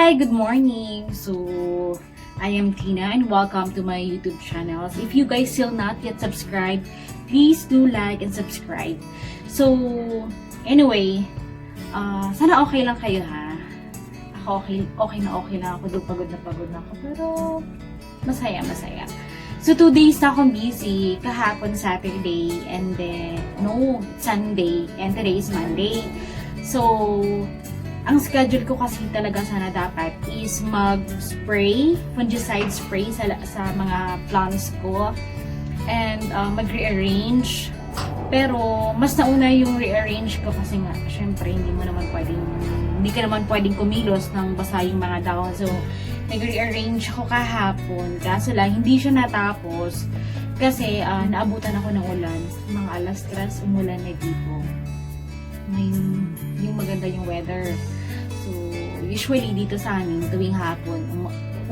Hi! Good morning! So, I am Tina and welcome to my YouTube channel. If you guys still not yet subscribed, please do like and subscribe. So, anyway, sana okay lang kayo ha. Ako okay na ako. Pagod na ako. Pero, masaya. So, 2 days na akong busy. Kahapon Saturday and then, Sunday. And today is Monday. So, ang schedule ko kasi talaga sana dapat is mag-spray, fungicide spray sa mga plants ko. And mag-rearrange. Pero, mas nauna yung rearrange ko kasi nga, syempre, hindi ka naman pwedeng kumilos ng basa yung mga dahon. So, nag-rearrange ako kahapon. Kaso lang, hindi siya natapos. Kasi, naabutan ako ng ulan. Mga alas 3, umulan na dito. Ngayon, yung maganda yung weather. So, usually dito sa amin, tuwing hapon,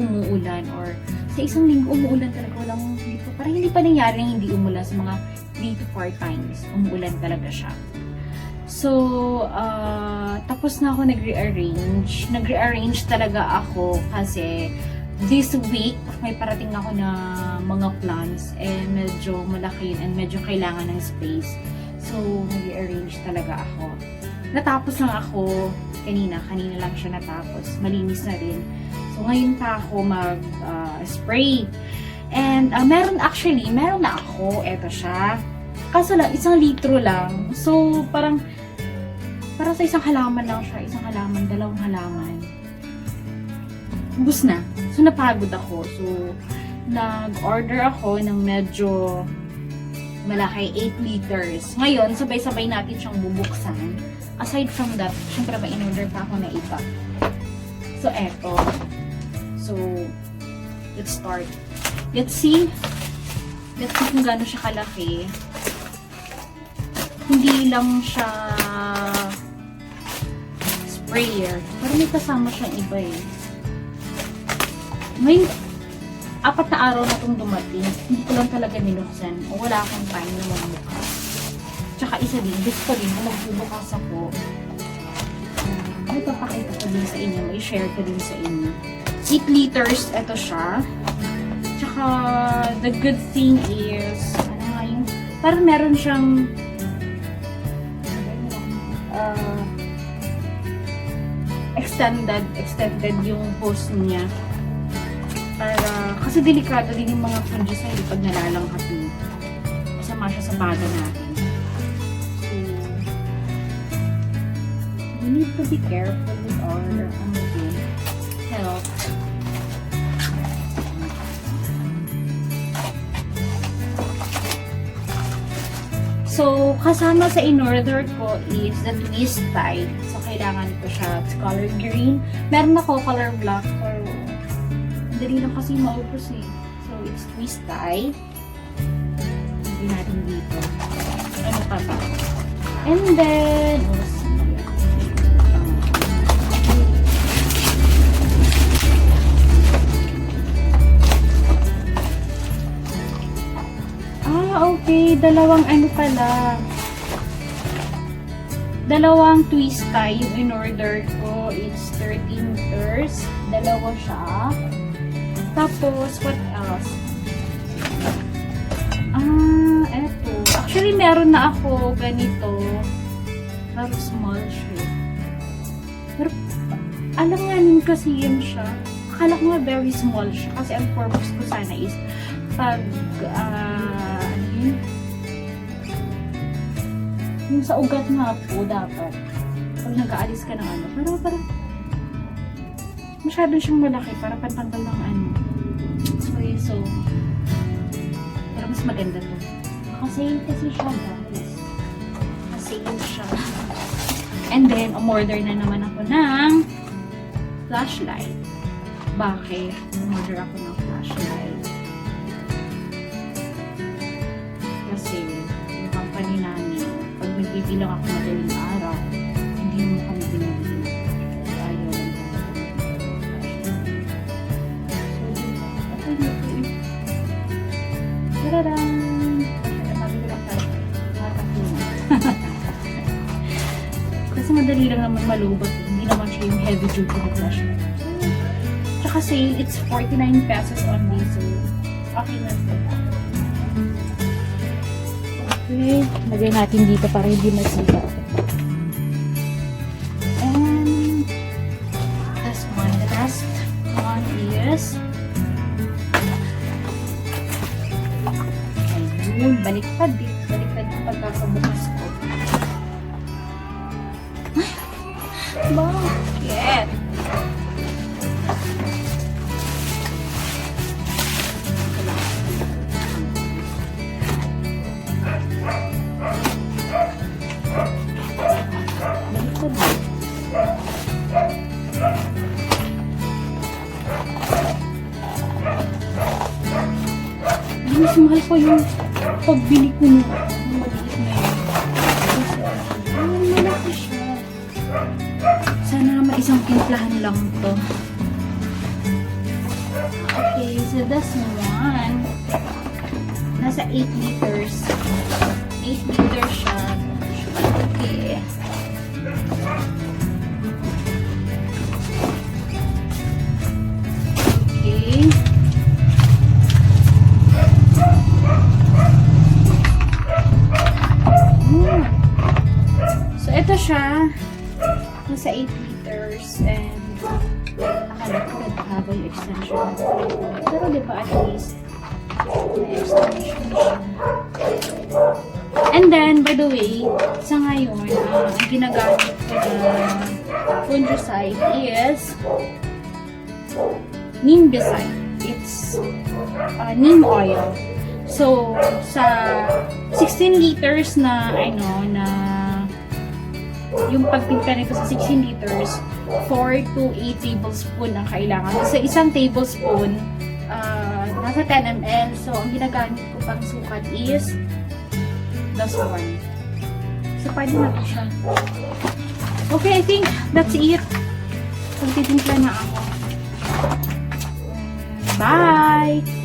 umuulan or sa isang linggo, umuulan talaga. Walang dito. Parang hindi pa nangyari na hindi umulan sa mga 3 to 4 times. Umuulan talaga siya. So, tapos na ako nag-rearrange. Nag-rearrange talaga ako kasi this week, may parating ako na mga plants and medyo malaki and medyo kailangan ng space. So, nag-rearrange talaga ako. Natapos lang ako kanina lang siya natapos. Malinis na rin. So, ngayon pa ako mag-spray. And, meron na ako. Eto siya. Kaso lang, 1 litro lang. So, parang sa isang halaman lang siya. 1 halaman, 2 halaman. Ubus na. So, napagod ako. So, nag-order ako ng medyo malaki, 8 liters. Ngayon, sabay-sabay natin siyang bubuksan. Aside from that, syempre ba in-order pa ako na iba. So, eto. So, let's start. Let's see kung gaano siya kalaki. Hindi lang siya sprayer. Parang may kasama siyang iba eh. Ngayon, 4 na araw na itong dumating. Hindi ko lang talaga ninuksan. O wala akong time na magbukas. Tsaka isa din, gusto ko rin na magbubukas ako. May papakita ko din sa inyo. May share ko din sa inyo. 8 liters, ito siya. Tsaka, the good thing is, parang meron siyang extended yung hose niya. Kasi delikado din yung mga fungicide pag nalalanghap mo. Masama siya sa baga natin. We need to be careful with our health. So, kasama sa in-order ko is the twist tie. So, kailangan ko siya. It's color green. Meron ako color black. Pero, dali lang kasi maubos eh. So, it's twist tie. Hindi natin dito. Ano pa ba? And then, okay, 2 twist tie yung in-order ko. It's 13 meters. 2 siya. Tapos, what else? Eto. Actually, meron na ako ganito. Pero small siya. Pero, alam nga nun kasi yun siya. Akala ko nga very small siya. Kasi ang purpose ko sana is pag, yung sa ugat nga po dapat pag nag-aalis ka ng pero parang masyado siyang malaki para pantanggal ng so pero mas maganda to kasi siya guys kasi siya and then umorder na naman ako ng flashlight. Bakit? Umorder ako ng flashlight kasi yung company namin pag nagbibilang ako madaling araw, hindi mo kami binibigyan. So, ayaw lang talaga. So, okay na ito eh. Tararan! Kasi madali lang naman malubot. Hindi naman siya yung heavy duty na flashlight. So, naka-sale, it's 49 pesos only. So, okay na po. Okay, lagyan natin dito para hindi masira. And, last one. The last one is, ayun, baliktad din. Baliktad yung pagkakabukas ko. Bakit? Mas mahal ko yung pagbili ko nung maliit na yun. Ay, malaki siya. Sana naman isang timplahan lang to. Okay, so this one. Nasa 8 liters. 8 liters siya. Okay. Okay. So, ito siya. Nasa 8 liters and akala ko nagkahaba yung extension. Pero diba at least may extension siya. And then, by the way, sa ngayon, ang ginagamit ko na fungicide is Nimbicide. It's neem oil. So, sa 16 liters na, na yung pagtimpla nito sa 16 liters, 4 to 8 tablespoon ang kailangan. Sa isang tablespoon, nasa 10 ml. So, ang ginagamit ko pang sukat is this one. So, pwede na ito siya. Okay, I think that's it. Pagtitimpla na ako. Bye!